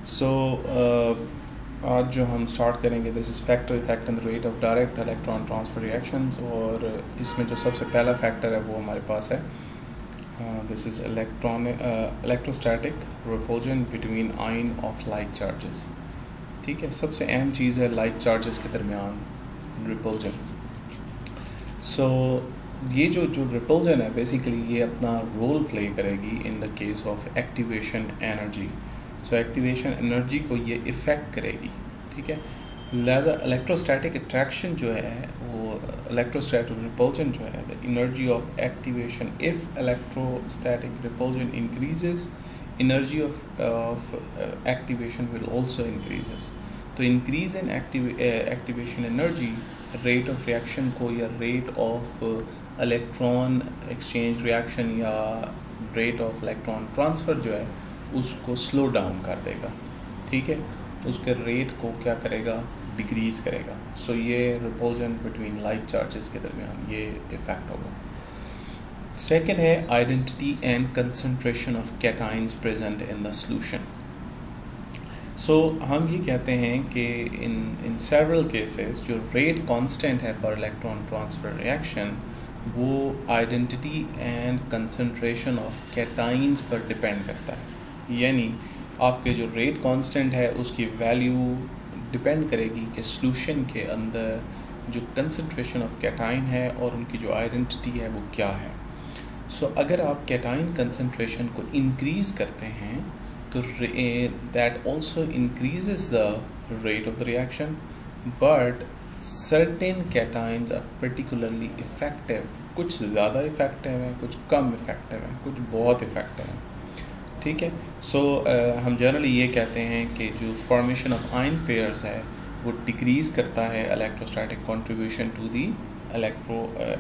सो आज जो हम स्टार्ट करेंगे this is factor effect and the rate of direct electron transfer reactions, और इसमें जो सबसे पहला फैक्टर है वो हमारे पास है this is electrostatic repulsion between ion of like charges. ठीक है, सबसे अहम चीज़ है लाइक चार्जेस के दरमियान रिपल्जन। सो ये जो रिपल्जन है बेसिकली ये अपना रोल प्ले करेगी in the case of activation energy. So activation energy को ये इफ़ेक्ट करेगी। ठीक है, लिहाजा इलेक्ट्रोस्टैटिक अट्रैक्शन जो है वो इलेक्ट्रोस्टैटिक रिपल्जन जो है the energy of activation, if electrostatic repulsion increases energy of activation will also increases. तो increase in activation energy rate of reaction को या rate of electron exchange reaction या रेट ऑफ इलेक्ट्रॉन ट्रांसफ़र जो है उसको slow down कर देगा। ठीक है, उसके रेट को क्या करेगा, डिक्रीज़ करेगा। सो ये रिपल्जन बिटवीन लाइक चार्जेस के दरमियान ये इफ़ेक्ट होगा। सेकेंड है identity and concentration of cations present in the solution. So हम ये कहते हैं कि इन सेवरल केसेस जो रेट कांस्टेंट है फॉर इलेक्ट्रॉन ट्रांसफर रिएक्शन वो identity and concentration of cations पर डिपेंड करता है। यानी आपके जो रेट कांस्टेंट है उसकी वैल्यू डिपेंड करेगी कि सॉल्यूशन के अंदर जो कंसंट्रेशन ऑफ कैटाइन है और उनकी जो आइडेंटिटी है वो क्या है। सो अगर आप कैटाइन कंसंट्रेशन को इंक्रीज़ करते हैं तो that also increases the rate of the reaction, but certain cations are particularly effective. कुछ ज़्यादा इफ़ेक्टिव हैं, कुछ कम इफ़ेक्टिव हैं, कुछ बहुत इफ़ेक्टिव हैं। ठीक है, सो हम जनरली ये कहते हैं कि जो फॉर्मेशन ऑफ आयन पेयर्स है वो डिक्रीज़ करता है electrostatic contribution to the electro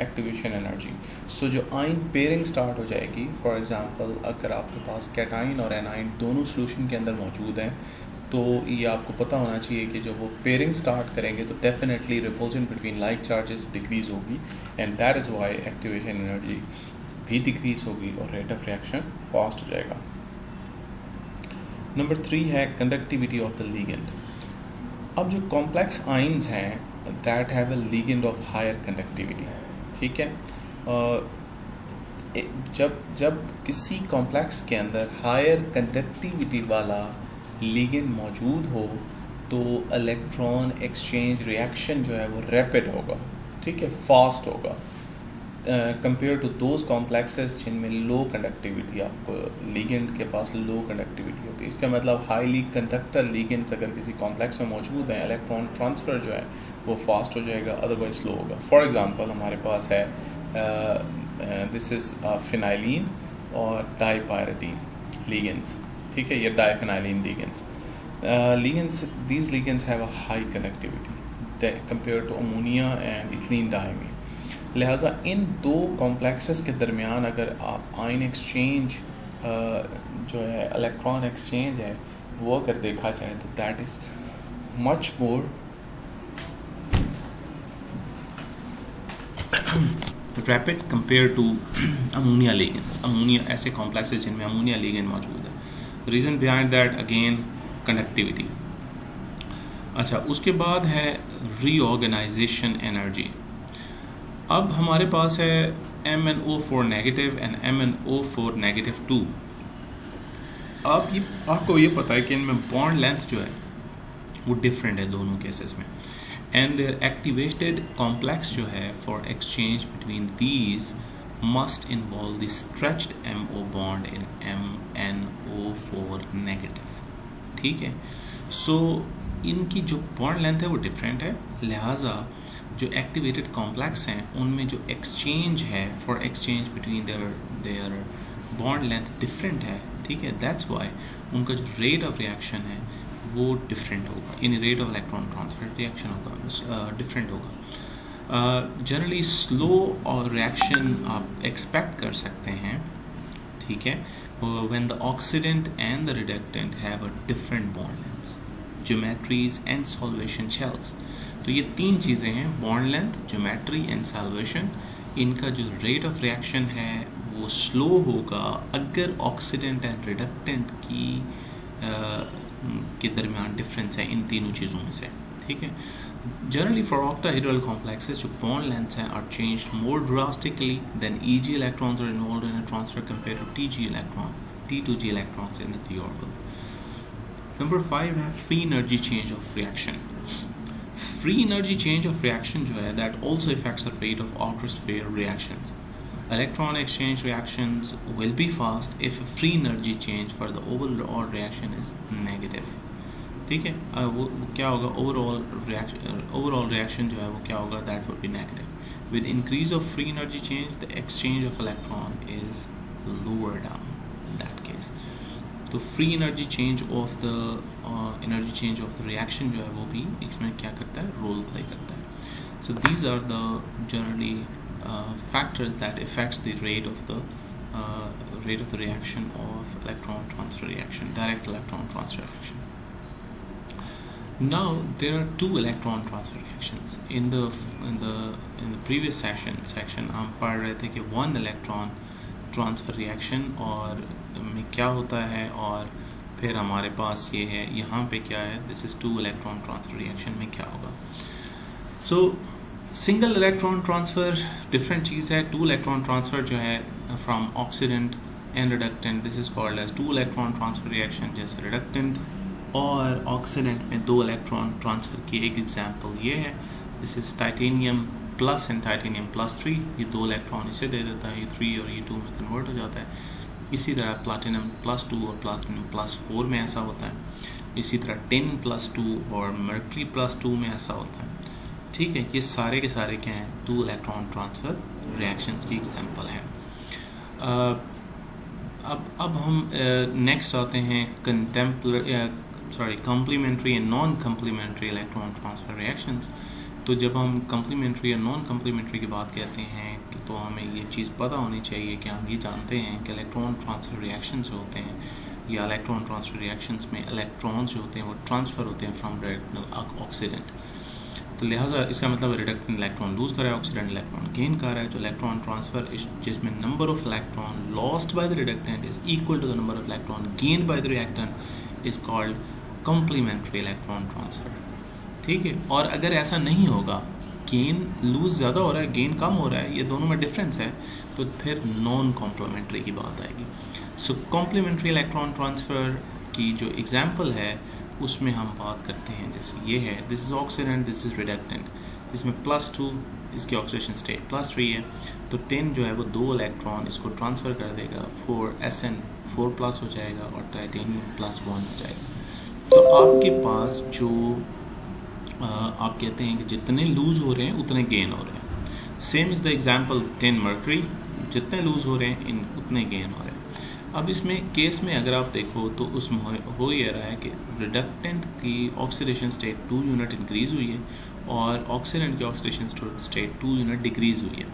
activation energy. So जो आयन पेयरिंग स्टार्ट हो जाएगी, फॉर एग्जांपल अगर आपके पास कैटाइन और एनाइन दोनों सॉल्यूशन के अंदर मौजूद हैं तो ये आपको पता होना चाहिए कि जब वो पेयरिंग स्टार्ट करेंगे तो definitely repulsion between like charges decrease होगी, and that is why activation energy भी डिक्रीज़ होगी और रेट ऑफ रिएक्शन फास्ट हो जाएगा। नंबर 3 है कंडक्टिविटी ऑफ द लिगेंड। अब जो कॉम्प्लेक्स आयंस हैं that have a ligand of higher conductivity. ठीक है, जब किसी कॉम्प्लेक्स के अंदर हायर कंडक्टिविटी वाला लिगेंड मौजूद हो तो इलेक्ट्रॉन एक्सचेंज रिएक्शन जो है वो रैपिड होगा। ठीक है, फास्ट होगा कंपेयर टू दोज कॉम्प्लेक्सेस जिनमें लो कंडक्टिविटी, आपको लिगेंड के पास लो कंडक्टिविटी होती है। इसका मतलब हाईली कंडक्टर लिगेंड्स अगर किसी कॉम्प्लेक्स में मौजूद हैं इलेक्ट्रॉन ट्रांसफ़र जो है वो फास्ट हो जाएगा, अदरवाइज स्लो होगा। फॉर एग्जांपल हमारे पास है दिस इज़ फिनाइलिन और डाइपायरेटीन लिगेंड्स। ठीक है, ये diphenylene ligands these ligands have a high conductivity compare to ammonia and ethylene diamine. लिहाजा इन दो कॉम्प्लेक्सेस के दरमियान अगर आप आयन एक्सचेंज जो है इलेक्ट्रॉन एक्सचेंज है वो अगर देखा जाए तो that is much more rapid compare to ammonia ligands. Ammonia ऐसे कॉम्प्लेक्सेस जिनमें अमोनिया लिगेंड मौजूद है। Reason behind that again conductivity. अच्छा, उसके बाद है रीऑर्गेनाइजेशन एनर्जी। अब हमारे पास है MnO4 negative and MnO4 negative 2। अब ये आपको ये पता है कि इनमें बॉन्ड लेंथ जो है वो डिफरेंट है दोनों केसेस में, एंड देयर एक्टिवेटेड कॉम्प्लेक्स जो है for exchange between these must involve the stretched MO bond in MnO4 negative. ठीक है, सो इनकी जो बॉन्ड लेंथ है वो डिफरेंट है, लिहाजा जो एक्टिवेटेड कॉम्प्लेक्स हैं उनमें जो एक्सचेंज है for exchange between their bond length different है। ठीक है, दैट्स वाई उनका जो रेट ऑफ रिएक्शन है वो डिफरेंट होगा, in rate of electron transfer reaction होगा डिफरेंट होगा। जनरली स्लो और रिएक्शन आप एक्सपेक्ट कर सकते हैं। ठीक है, when the oxidant and the reductant have a different bond lengths, geometries and solvation shells. तो ये तीन चीज़ें हैं, bond length, geometry and solvation. इनका जो रेट ऑफ रिएक्शन है वो स्लो होगा अगर ऑक्सीडेंट एंड रिडक्टेंट की के दरमियान डिफरेंस है इन तीनों चीज़ों में से, ठीक है। Generally for octahedral complexes, जो bond lengths हैं are changed more drastically than Eg electrons are involved in a transfer compared to T2G electrons in the d orbital. Number 5 है free energy change of reaction. Free energy change of reaction जो है that also affects the rate of outer sphere reactions. Electron exchange reactions will be fast if free energy change for the overall reaction is negative. ठीक है, वो क्या होगा, overall reaction जो है वो क्या होगा, that would be negative. With increase of free energy change the exchange of electron is lower down in that case. तो free energy change of the reaction जो है वो भी इसमें क्या करता है, रोल प्ले करता है. So these are the generally factors that affects the rate of the reaction of electron transfer reaction, direct electron transfer reaction. Now there are two electron transfer reactions. In the previous section हम पढ़ रहे थे कि one electron transfer reaction और में क्या होता है, और फिर हमारे पास ये है, यहाँ पे क्या है, this is two electron transfer reaction में क्या होगा. So single electron transfer different चीज़ है. Two electron transfer जो है from oxidant and reductant, this is called as two electron transfer reaction. जैसे reductant और ऑक्सीडेंट में दो इलेक्ट्रॉन ट्रांसफ़र की एक एग्जांपल ये है. This is titanium plus and titanium plus 3. ये दो इलेक्ट्रॉन इसे दे देता है, ये 3 और ये 2 में कन्वर्ट हो जाता है. इसी तरह प्लाटिनम प्लस 2 और प्लाटिनम प्लस 4 में ऐसा होता है. इसी तरह टिन प्लस 2 और मर्करी प्लस 2 में ऐसा होता है. ठीक है, ये सारे के सारे क्या हैं, 2 इलेक्ट्रॉन ट्रांसफ़र रिएक्शंस की एग्जांपल है. अब हम नेक्स्ट आते हैं complementary and non-complementary electron transfer reactions. तो जब हम complementary और non-complementary की बात कहते हैं तो हमें ये चीज़ पता होनी चाहिए कि हम ये जानते हैं कि electron transfer reactions जो होते हैं या electron transfer reactions में electrons जो होते हैं वो transfer होते हैं from oxidant. तो लिहाजा इसका मतलब reductant electron lose कर रहा है, oxidant electron gain कर रहा है. जो electron transfer जिसमें number of electron lost by the reductant is equal to the number of electron gained by the reactant is called complementary electron transfer. ठीक है, और अगर ऐसा नहीं होगा, गेन लूज ज़्यादा हो रहा है, गेन कम हो रहा है, ये दोनों में डिफरेंस है, तो फिर नॉन कॉम्प्लीमेंट्री की बात आएगी. सो कॉम्प्लीमेंट्री इलेक्ट्रॉन ट्रांसफ़र की जो एग्जांपल है उसमें हम बात करते हैं, जैसे ये है, this is oxidant, this is reductant. इसमें +2 इसकी ऑक्सीडेशन स्टेट +3 है, तो 10 जो है वो 2 इलेक्ट्रॉन इसको ट्रांसफ़र कर देगा, 4 हो जाएगा और टाइटेनियम +1 हो जाएगा. तो आपके पास जो आप कहते हैं कि जितने लूज़ हो रहे हैं उतने गेन हो रहे हैं. Same is the example 10 mercury, जितने लूज़ हो रहे हैं उतने गेन हो रहे हैं. अब इसमें केस में अगर आप देखो तो उसमें हो ये रहा है कि रिडक्टेंट की ऑक्सीडेशन स्टेट 2 यूनिट इंक्रीज़ हुई है और ऑक्सीडेंट की ऑक्सीडेशन स्टेट 2 यूनिट डिक्रीज़ हुई है.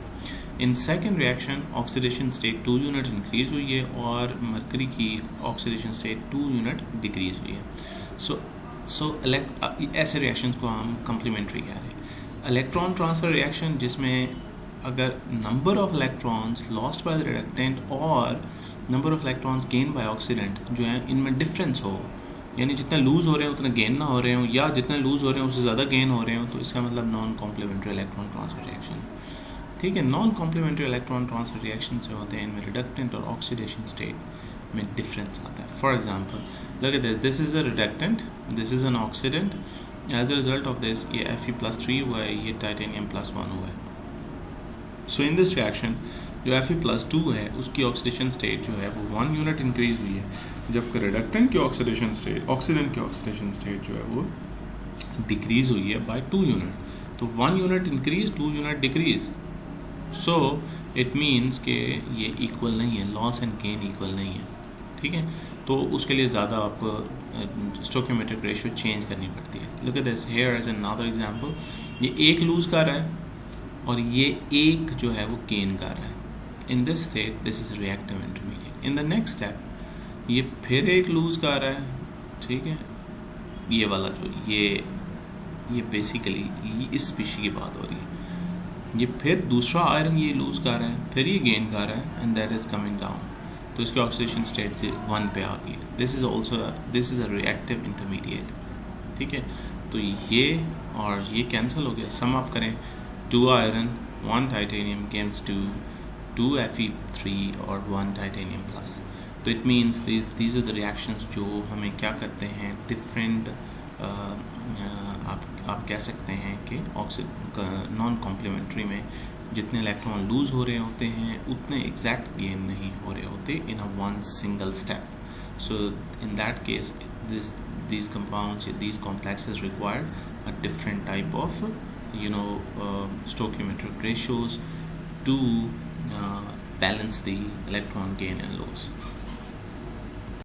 In second reaction oxidation state 2 unit increase हुई है और मरकरी की ऑक्सीडेशन स्टेट 2 यूनिट डिक्रीज़ हुई है. सो ऐसे रिएक्शंस को हम कम्प्लीमेंट्री कह रहे हैं. इलेक्ट्रॉन ट्रांसफ़र रिएक्शन जिसमें अगर number of electrons lost by the reductant और number of electrons gain by oxidant जो है इनमें डिफरेंस हो, यानी जितने लूज़ हो रहे हैं उतने गेन ना हो रहे हो, या जितने लूज़ हो रहे हैं उससे ज़्यादा गेन हो रहे हो, तो इसका मतलब non complementary electron transfer reaction. ठीक है, non complementary electron transfer reaction जो होते हैं इनमें रिडक्टेंट और ऑक्सीडेशन स्टेट में डिफरेंस आता है. For example look at this is a reductant, this is an oxidant. as a result of this ये Fe+3 हुआ है, ये टाइटेनियम +1 हुआ है. सो इन दिस रिएक्शन जो Fe+2 है उसकी ऑक्सीडेशन स्टेट जो है वो 1 यूनिट इंक्रीज हुई है, जबकि रिडक्टेंट की ऑक्सीडेशन स्टेट जो है वो डिक्रीज हुई है बाय 2 यूनिट. तो 1 unit increase, 2 unit decrease. So it means कि ये इक्वल नहीं है, लॉस एंड गेन इक्वल नहीं है. ठीक है, तो उसके लिए ज़्यादा आपको स्टोकियोमेट्रिक रेशियो चेंज करनी पड़ती है. Look at this here as another example. ये एक लूज़ कर रहा है और ये एक जो है वो गेन कर रहा है. In this state this is reactive intermediate. In the next step ये फिर एक लूज़ कर रहा है. ठीक है, ये वाला जो ये बेसिकली इस स्पीशी की बात हो रही है. ये फिर दूसरा आयरन ये लूज़ कर रहा है, फिर ये गेन कर रहा है, and that is coming down. तो इसकी ऑक्सीडेशन स्टेट से 1 पे आ गई। This is a reactive intermediate, ठीक है। तो ये और ये कैंसिल हो गया, सम अप करें 2 आयरन 1 टाइटेनियम गेम्स 2 Fe3 और 1 टाइटेनियम प्लस। तो it means these are the reactions जो हमें क्या करते हैं, डिफरेंट आप कह सकते हैं कि नॉन कॉम्प्लीमेंट्री में जितने इलेक्ट्रॉन लूज हो रहे होते हैं उतने एग्जैक्ट गेन नहीं हो रहे होते in a one single step. So in that case these compounds, these complexes require a different type of stoichiometric ratios to balance the electron gain and loss.